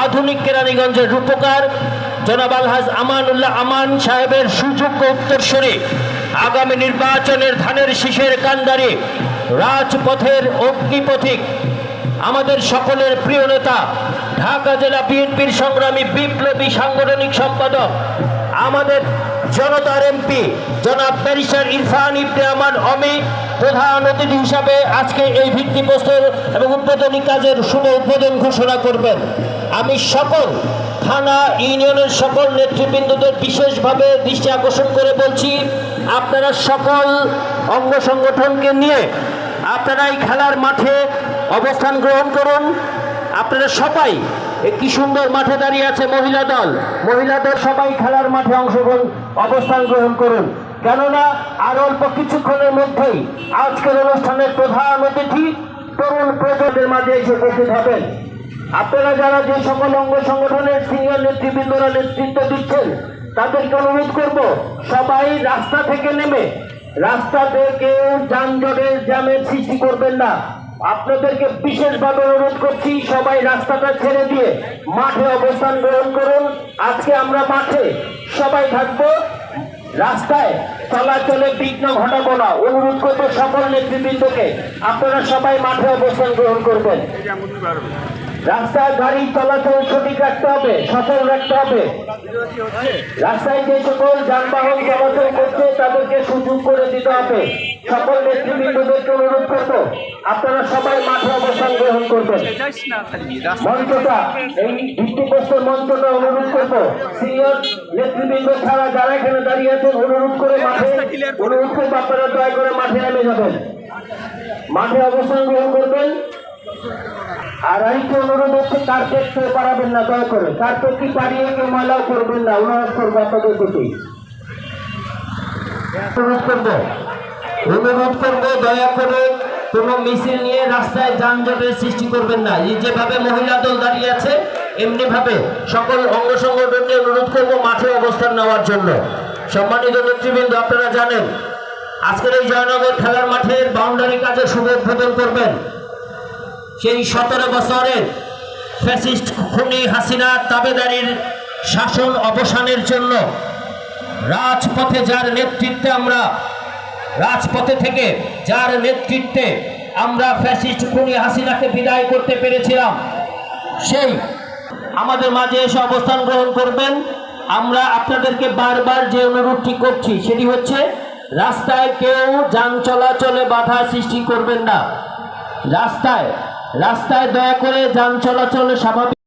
আধুনিক কেরানীগঞ্জের রূপকার জনাব আলহাজ আমানুল্লাহ আমান সাহেবের সুযোগ্য উত্তরসূরি, আগামী নির্বাচনের ধানের শীষের কান্ডারি, রাজপথের অগ্নিপথিক, আমাদের সকলের প্রিয় নেতা, ঢাকা জেলা বিএনপির সংগ্রামী বিপ্লবী সাংগঠনিক সম্পাদক, আমাদের জনতার এমপি জনাব ব্যারিস্টার ইরফান ইবনে আমান অমি প্রধান অতিথি হিসাবে আজকে এই ভিত্তিপ্রস্তর এবং উদ্বোধনী কাজের শুভ উদ্বোধন ঘোষণা করবেন। আমি সকল থানা ইউনিয়নের সকল নেতৃবৃন্দদের বিশেষভাবে দৃষ্টি আকর্ষণ করে বলছি, আপনারা সকল অঙ্গ সংগঠনকে নিয়ে আপনারা এই খেলার মাঠে অবস্থান গ্রহণ করুন। আপনারা সবাই একটি সুন্দর মাঠে দাঁড়িয়ে আছে মহিলা দল সবাই খেলার মাঠে অবস্থান গ্রহণ করুন, কেননা আর অল্প কিছুক্ষণের মধ্যেই আজকের অনুষ্ঠানের প্রধান অতিথি তরুণ প্রজন্মের মাঝে এসে উপস্থিত হবেন। আপনারা যারা যে সকল অঙ্গ সংগঠনের সিনিয়র নেতৃবৃন্দরা নেতৃত্ব দিচ্ছেন তাদেরকে অনুরোধ করব, সবাই রাস্তা থেকে নেমে রাস্তাতে কেউ যানজটের জ্যামের সৃষ্টি করবেন না। আপনাদেরকে বিশেষভাবে অনুরোধ করছি, সবাই রাস্তাটা ছেড়ে দিয়ে মাঠে অবস্থান গ্রহণ করুন। আজকে আমরা মাঠে সবাই থাকবো, রাস্তায় চলাচলে বিঘ্ন ঘটাবো না। অনুরোধ করবো সকল নেতৃবৃন্দকে, আপনারা সবাই মাঠে অবস্থান গ্রহণ করবেন। রাস্তায় গাড়ি চলাচল সঠিক রাখতে হবে, সচল রাখতে হবে। রাস্তায় যে সকল যানবাহন চলাচল করছে তাদেরকে সুযোগ করে দিতে হবে। সকল নেতৃবৃন্দদেরকে অনুরোধ করবো, আপনারা সবাই মাঠে অবস্থান গ্রহণ করবেন। মঞ্চটা, এই ভিত্তিপ্রস্তর মঞ্চটা অনুরোধ করবো সিনিয়র নেতৃবৃন্দ ছাড়া যারা এখানে দাঁড়িয়ে আছেন অনুরোধ করবো আপনারা দয়া করে মাঠে নেমে যাবেন, মাঠে অবস্থান গ্রহণ করবেন। আর আরেকটি অনুরোধ হচ্ছে, কার্পেট পারাবেন না, দয়া করে কার্পেট কি পারিয়ে কেউ ময়লাও করবেন না, অনুরোধ করবো আপনাদের প্রতি। অনুরোধ করবো দয়া করে কোনো মিছিল নিয়ে রাস্তায় যানজটের সৃষ্টি করবেন না। এই যেভাবে মহিলা দল দাঁড়িয়ে আছে এমনি ভাবে সকল অঙ্গ সংগঠনকে অনুরোধ করবো মাঠে অবস্থান নেওয়ার জন্য। সম্মানিত নেতৃবৃন্দ, আপনারা জানেন আজকের এই জয়নগর খেলার মাঠের বাউন্ডারি কাজে শুভ উদ্বোধন করবেন সেই 17 বছরের ফ্যাসিস্ট খুনি হাসিনা তাবেদারির শাসন অবসানের জন্য রাজপথে যার নেতৃত্বে আমরা ফ্যাসিস্ট খুনি হাসিনাকে বিদায় করতে পেরেছিলাম, সেই আমাদের মাঝে এসে অবস্থান গ্রহণ করবেন। আমরা আপনাদেরকে বারবার যে অনুরোধটি করছি সেটি হচ্ছে, রাস্তায় কেউ যান চলাচলে বাধা সৃষ্টি করবেন না। রাস্তায় দয়া করে যান চলাচলে স্বাভাবিক